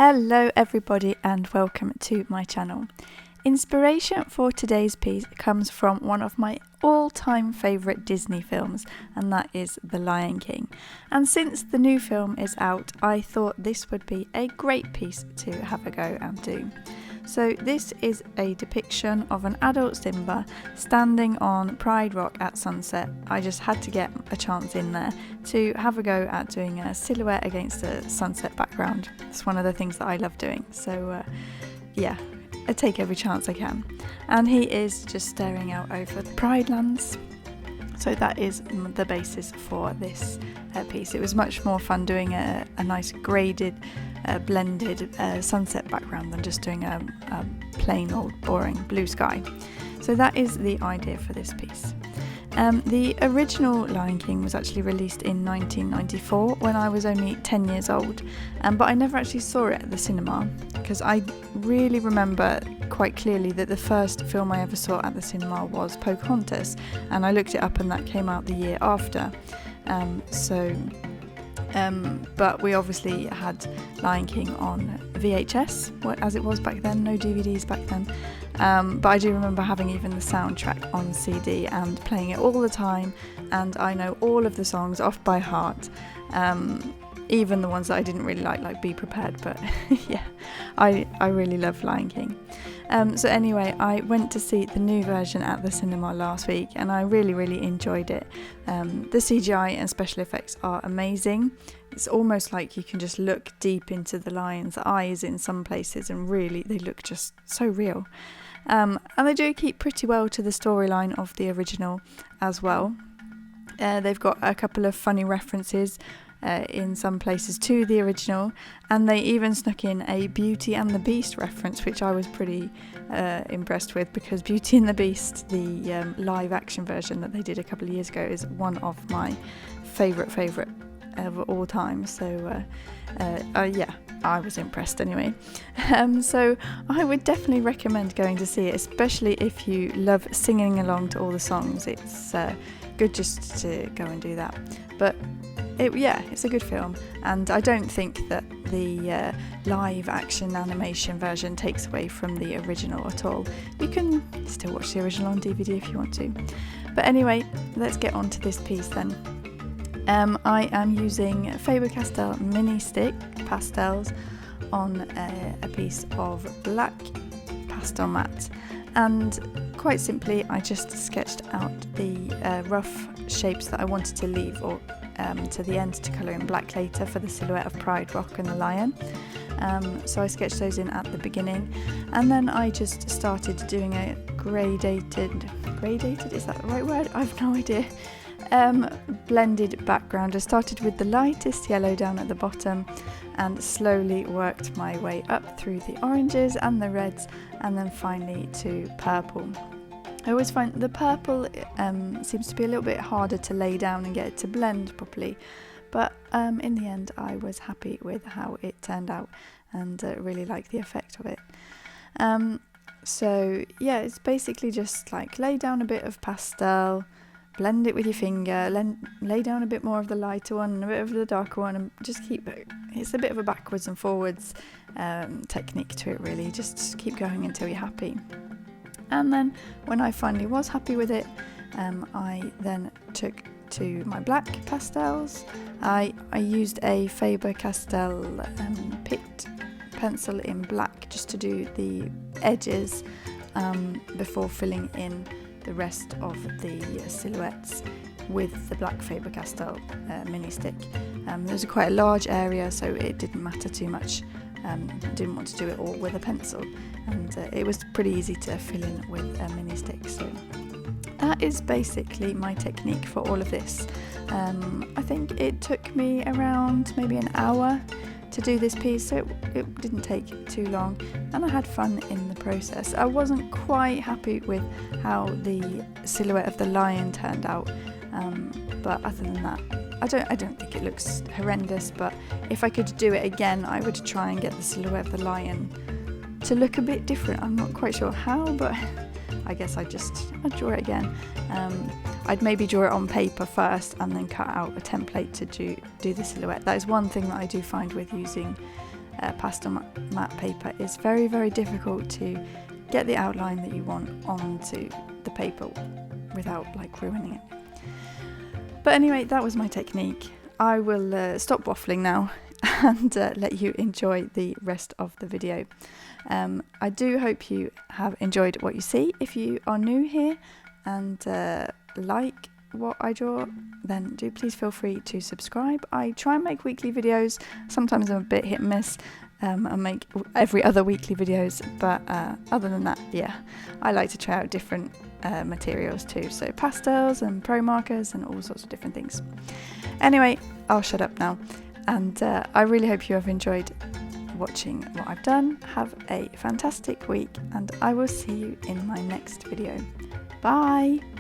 Hello everybody and welcome to my channel. Inspiration for today's piece comes from one of my all-time favourite Disney films, and that is The Lion King. And since the new film is out, I thought this would be a great piece to have a go and do. So this is a depiction of an adult Simba standing on Pride Rock at sunset. I just had to get a chance in there to have a go at doing a silhouette against a sunset background. It's one of the things that I love doing, so yeah, I take every chance I can. And he is just staring out over the Pride lands. So that is the basis for this piece. It was much more fun doing a nice graded, blended sunset background than just doing a plain old boring blue sky. So that is the idea for this piece. The original Lion King was actually released in 1994 when I was only 10 years old, but I never actually saw it at the cinema because I really remember quite clearly that the first film I ever saw at the cinema was Pocahontas, and I looked it up and that came out the year after. But we obviously had Lion King on VHS, as it was back then, no DVDs back then. But I do remember having even the soundtrack on CD and playing it all the time, and I know all of the songs off by heart, even the ones that I didn't really like Be Prepared, but yeah, I really love Lion King. So anyway, I went to see the new version at the cinema last week and I really enjoyed it. The CGI and special effects are amazing. It's almost like you can just look deep into the lion's eyes in some places, and really they look just so real. And they do keep pretty well to the storyline of the original as well. They've got a couple of funny references in some places to the original, and they even snuck in a Beauty and the Beast reference, which I was pretty impressed with, because Beauty and the Beast, the live action version that they did a couple of years ago, is one of my favourite of all time. So yeah, I was impressed anyway. So I would definitely recommend going to see it, especially if you love singing along to all the songs. It's good just to go and do that. But it's a good film, and I don't think that the live action animation version takes away from the original at all. You can still watch the original on DVD if you want to. But anyway, let's get on to this piece then. I am using Faber Castell mini stick pastels on a piece of black pastel mat, and quite simply I just sketched out the rough shapes that I wanted to leave or to the end to colour in black later for the silhouette of Pride Rock and the lion. So I sketched those in at the beginning, and then I just started doing a gradated, is that the right word? I've no idea. Blended background. I started with the lightest yellow down at the bottom and slowly worked my way up through the oranges and the reds, and then finally to purple. I always find the purple seems to be a little bit harder to lay down and get it to blend properly, but in the end I was happy with how it turned out and really like the effect of it. So yeah, it's basically just like lay down a bit of pastel, blend it with your finger, lay down a bit more of the lighter one and a bit of the darker one, and just keep it. It's a bit of a backwards and forwards technique to it, really. Just keep going until you're happy. And then when I finally was happy with it, I then took to my black pastels. I used a Faber Castell pitt pencil in black just to do the edges before filling in the rest of the silhouettes with the black Faber Castell mini stick. There was quite a large area, so it didn't matter too much. Didn't want to do it all with a pencil, and it was pretty easy to fill in with a mini stick. So that is basically my technique for all of this. I think it took me around maybe an hour to do this piece, so it didn't take too long, and I had fun in the process. I wasn't quite happy with how the silhouette of the lion turned out, but other than that, I don't think it looks horrendous. But if I could do it again, I would try and get the silhouette of the lion to look a bit different. I'm not quite sure how, but I guess I'd draw it again. I'd maybe draw it on paper first and then cut out a template to do the silhouette. That is one thing that I do find with using pastel matte paper, it's very, very difficult to get the outline that you want onto the paper without like ruining it. But anyway, that was my technique. I will stop waffling now and let you enjoy the rest of the video. I do hope you have enjoyed what you see. If you are new here and like what I draw, then do please feel free to subscribe. I try and make weekly videos. Sometimes I'm a bit hit and miss. I make every other weekly videos, but other than that, yeah, I like to try out different materials too, so pastels and pro markers and all sorts of different things. Anyway, I'll shut up now, and I really hope you have enjoyed watching what I've done. Have a fantastic week, and I will see you in my next video. Bye!